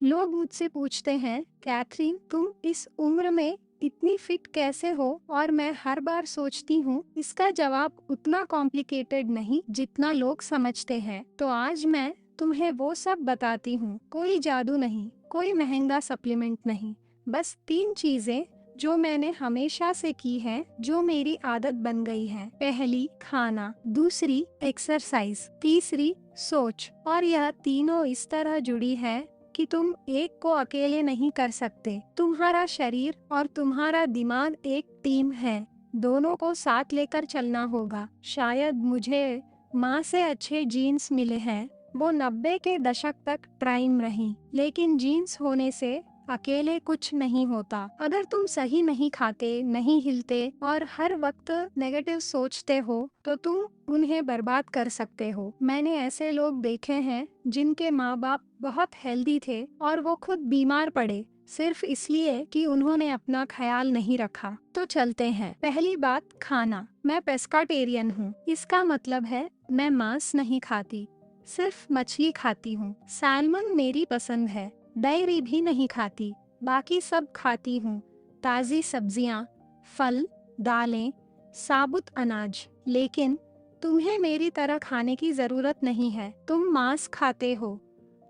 लोग मुझसे पूछते हैं, कैथरीन तुम इस उम्र में इतनी फिट कैसे हो? और मैं हर बार सोचती हूँ इसका जवाब उतना कॉम्प्लिकेटेड नहीं जितना लोग समझते हैं। तो आज मैं तुम्हें वो सब बताती हूँ। कोई जादू नहीं, कोई महंगा सप्लीमेंट नहीं, बस 3 चीजें जो मैंने हमेशा से की है, जो मेरी आदत बन गई है। पहली खाना, दूसरी एक्सरसाइज, तीसरी सोच। और यह तीनों इस तरह जुड़ी है कि तुम एक को अकेले नहीं कर सकते। तुम्हारा शरीर और तुम्हारा दिमाग एक टीम है, दोनों को साथ लेकर चलना होगा। शायद मुझे माँ से अच्छे जीन्स मिले हैं, वो 90 के दशक तक प्राइम रही, लेकिन जीन्स होने से अकेले कुछ नहीं होता। अगर तुम सही नहीं खाते, नहीं हिलते और हर वक्त नेगेटिव सोचते हो तो तुम उन्हें बर्बाद कर सकते हो। मैंने ऐसे लोग देखे हैं जिनके माँ बाप बहुत हेल्दी थे और वो खुद बीमार पड़े सिर्फ इसलिए कि उन्होंने अपना ख्याल नहीं रखा। तो चलते हैं। पहली बात, खाना। मैं पेस्काटेरियन हूँ। इसका मतलब है मैं मांस नहीं खाती, सिर्फ मछली खाती हूँ। सैल्मन मेरी पसंद है। डेयरी भी नहीं खाती, बाकी सब खाती हूँ। ताज़ी सब्जियाँ, फल, दालें, साबुत अनाज। लेकिन तुम्हें मेरी तरह खाने की जरूरत नहीं है। तुम मांस खाते हो,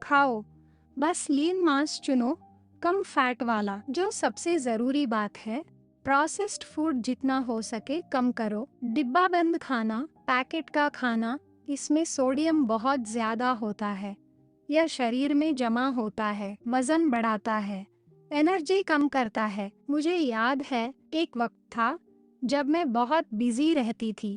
खाओ, बस लीन मांस चुनो, कम फैट वाला। जो सबसे जरूरी बात है, प्रोसेस्ड फूड जितना हो सके कम करो। डिब्बा बंद खाना, पैकेट का खाना, इसमें सोडियम बहुत ज्यादा होता है। यह शरीर में जमा होता है, वजन बढ़ाता है, एनर्जी कम करता है। मुझे याद है एक वक्त था जब मैं बहुत बिजी रहती थी,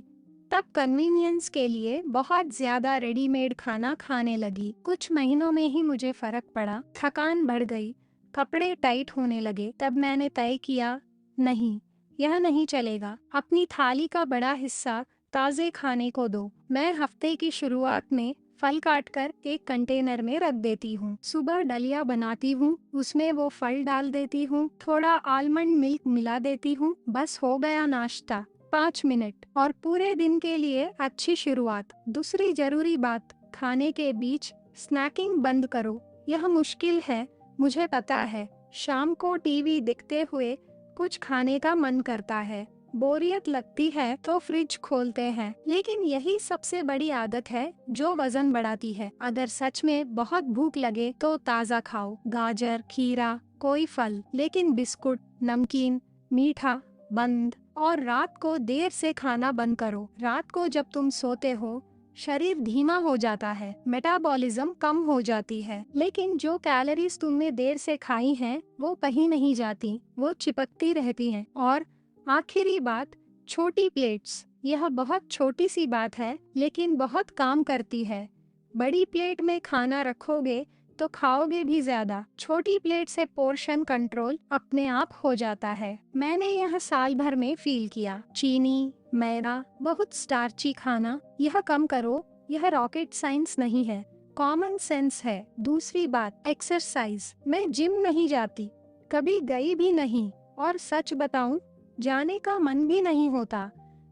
तब कन्वीनियंस के लिए बहुत ज्यादा रेडीमेड खाना खाने लगी। कुछ महीनों में ही मुझे फर्क पड़ा, थकान बढ़ गई, कपड़े टाइट होने लगे। तब मैंने तय किया, नहीं, यह नहीं चलेगा। अपनी थाली का बड़ा हिस्सा ताजे खाने को दो। मैं हफ्ते की शुरुआत में फल काटकर एक कंटेनर में रख देती हूँ। सुबह दलिया बनाती हूँ, उसमें वो फल डाल देती हूँ, थोड़ा आलमंड मिल्क मिला देती हूँ, बस हो गया नाश्ता। 5 मिनट और पूरे दिन के लिए अच्छी शुरुआत। दूसरी जरूरी बात, खाने के बीच स्नैकिंग बंद करो। यह मुश्किल है, मुझे पता है। शाम को टीवी देखते हुए कुछ खाने का मन करता है, बोरियत लगती है तो फ्रिज खोलते हैं, लेकिन यही सबसे बड़ी आदत है जो वजन बढ़ाती है। अगर सच में बहुत भूख लगे तो ताज़ा खाओ, गाजर, खीरा, कोई फल, लेकिन बिस्कुट, नमकीन, मीठा बंद। और रात को देर से खाना बंद करो। रात को जब तुम सोते हो, शरीर धीमा हो जाता है, मेटाबॉलिज्म कम हो जाती है, लेकिन जो कैलोरीज तुमने देर से खाई हैं, वो कहीं नहीं जाती, वो चिपकती रहती हैं। और आखिरी बात, छोटी प्लेट्स। यह बहुत छोटी सी बात है, लेकिन बहुत काम करती है। बड़ी प्लेट में खाना रखोगे तो खाओगे भी ज्यादा। छोटी प्लेट से पोर्शन कंट्रोल अपने आप हो जाता है। मैंने यह साल भर में फील किया। चीनी, मैदा, बहुत स्टार्ची खाना, यह कम करो। यह रॉकेट साइंस नहीं है, कॉमन सेंस है। दूसरी बात, एक्सरसाइज। मैं जिम नहीं जाती, कभी गई भी नहीं, और सच बताऊं, जाने का मन भी नहीं होता,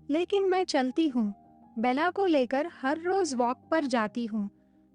लेकिन मैं चलती हूँ। बेला को लेकर हर रोज वॉक पर जाती हूँ,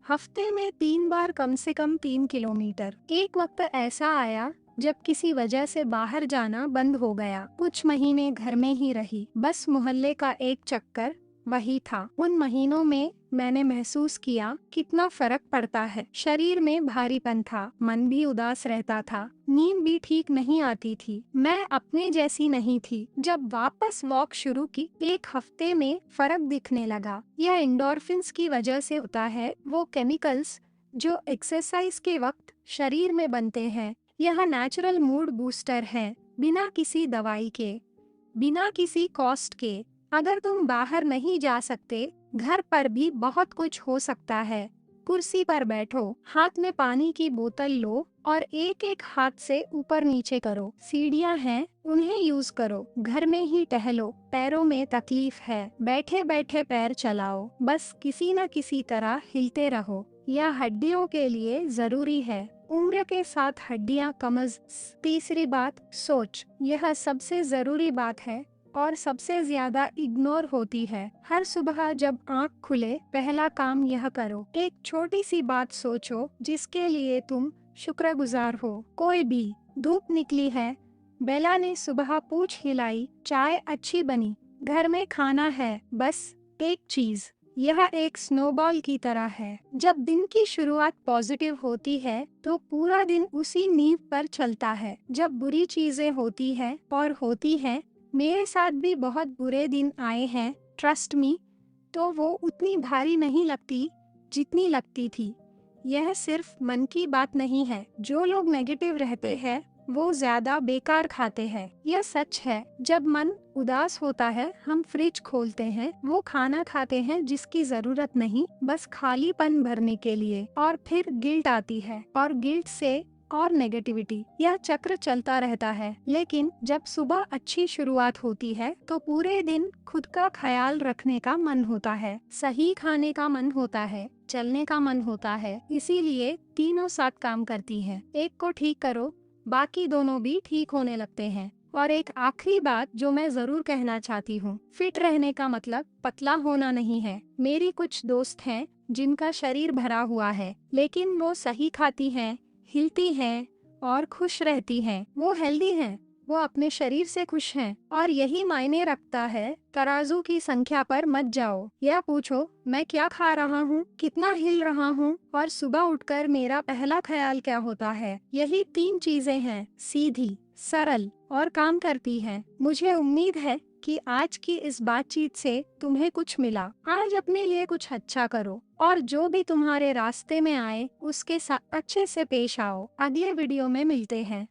हफ्ते में 3 बार, कम से कम 3 किलोमीटर। एक वक्त ऐसा आया जब किसी वजह से बाहर जाना बंद हो गया। कुछ महीने घर में ही रही, बस मोहल्ले का एक चक्कर, वही था। उन महीनों में मैंने महसूस किया कितना फर्क पड़ता है। शरीर में भारीपन था, मन भी उदास रहता था, नींद भी ठीक नहीं आती थी, मैं अपने जैसी नहीं थी। जब वापस वॉक शुरू की, एक हफ्ते में फर्क दिखने लगा। यह एंडोर्फिन्स की वजह से होता है, वो केमिकल्स जो एक्सरसाइज के वक्त शरीर में बनते हैं। यह नेचुरल मूड बूस्टर है, बिना किसी दवाई के, बिना किसी कॉस्ट के। अगर तुम बाहर नहीं जा सकते, घर पर भी बहुत कुछ हो सकता है। कुर्सी पर बैठो, हाथ में पानी की बोतल लो और एक एक हाथ से ऊपर नीचे करो। सीढ़ियाँ हैं, उन्हें यूज करो। घर में ही टहलो। पैरों में तकलीफ है, बैठे बैठे पैर चलाओ, बस किसी न किसी तरह हिलते रहो। यह हड्डियों के लिए जरूरी है, उम्र के साथ हड्डियां कमज। तीसरी बात, सोच। यह सबसे जरूरी बात है और सबसे ज्यादा इग्नोर होती है। हर सुबह जब आँख खुले, पहला काम यह करो, एक छोटी सी बात सोचो जिसके लिए तुम शुक्रगुजार हो। कोई भी। धूप निकली है। बेला ने सुबह पूंछ हिलाई। चाय अच्छी बनी। घर में खाना है, बस एक चीज। यह एक स्नोबॉल की तरह है। जब दिन की शुरुआत पॉजिटिव होती है तो पूरा दिन उसी नींव पर चलता है। जब बुरी चीजें होती है और होती हैं, मेरे साथ भी बहुत बुरे दिन आए हैं, ट्रस्ट मी, तो वो उतनी भारी नहीं लगती जितनी लगती थी। यह सिर्फ मन की बात नहीं है। जो लोग नेगेटिव रहते हैं वो ज्यादा बेकार खाते हैं। यह सच है। जब मन उदास होता है हम फ्रिज खोलते हैं, वो खाना खाते हैं जिसकी जरूरत नहीं, बस खालीपन भरने के लिए। और फिर गिल्ट आती है और गिल्ट से और नेगेटिविटी। यह चक्र चलता रहता है। लेकिन जब सुबह अच्छी शुरुआत होती है तो पूरे दिन खुद का ख्याल रखने का मन होता है, सही खाने का मन होता है, चलने का मन होता है। इसीलिए तीनों साथ काम करती हैं। एक को ठीक करो, बाकी दोनों भी ठीक होने लगते हैं। और एक आखिरी बात जो मैं जरूर कहना चाहती हूँ, फिट रहने का मतलब पतला होना नहीं है। मेरी कुछ दोस्त हैं जिनका शरीर भरा हुआ है, लेकिन वो सही खाती हैं, हिलती हैं और खुश रहती हैं। वो हेल्दी हैं, वो अपने शरीर से खुश हैं, और यही मायने रखता है। तराजू की संख्या पर मत जाओ, या पूछो मैं क्या खा रहा हूँ, कितना हिल रहा हूँ, और सुबह उठकर मेरा पहला ख्याल क्या होता है। यही 3 चीजें हैं, सीधी, सरल और काम करती हैं। मुझे उम्मीद है कि आज की इस बातचीत से तुम्हें कुछ मिला। आज अपने लिए कुछ अच्छा करो और जो भी तुम्हारे रास्ते में आए उसके साथ अच्छे से पेश आओ। अगले वीडियो में मिलते हैं।